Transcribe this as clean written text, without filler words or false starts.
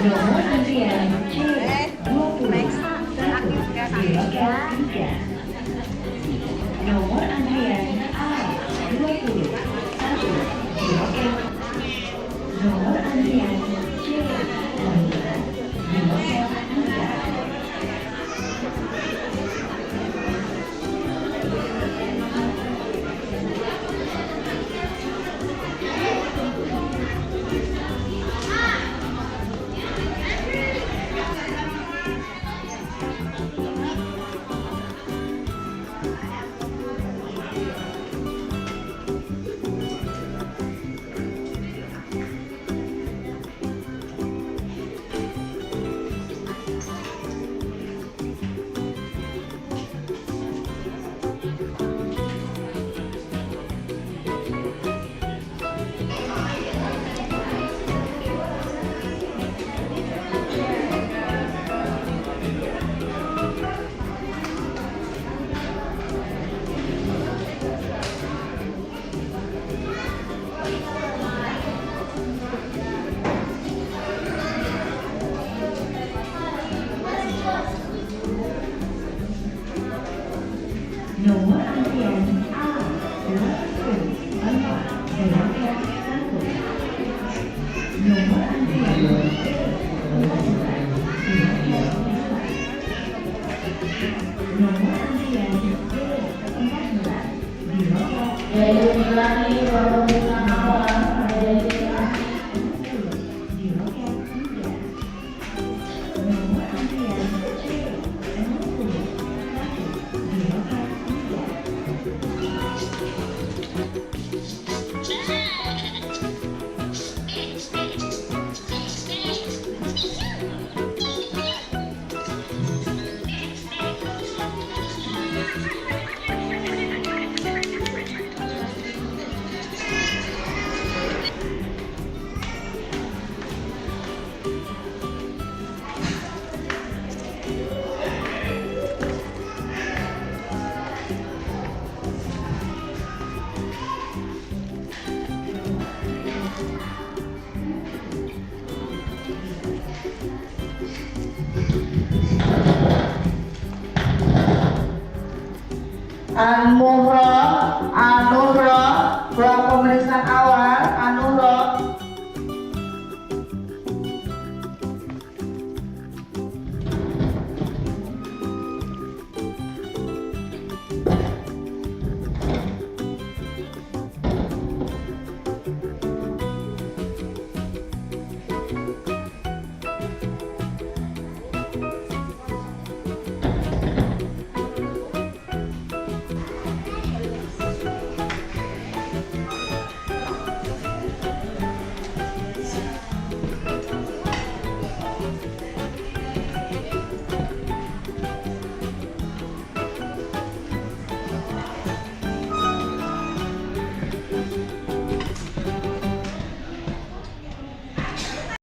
Nomor antrian C21 di loket 3. Nomor antrian A21 di loket. Nomor antrian C19 di loket 3. Nomor antrian A84 di loket 1. Nomor antrian B19 di loket 4. Nomor antrian B14 di loket 10 di loket 3. Nomor antrian C61 di loket 'An Muhroh, An-Nuhroh, ruang pemeriksaan awal, An-Nuhroh,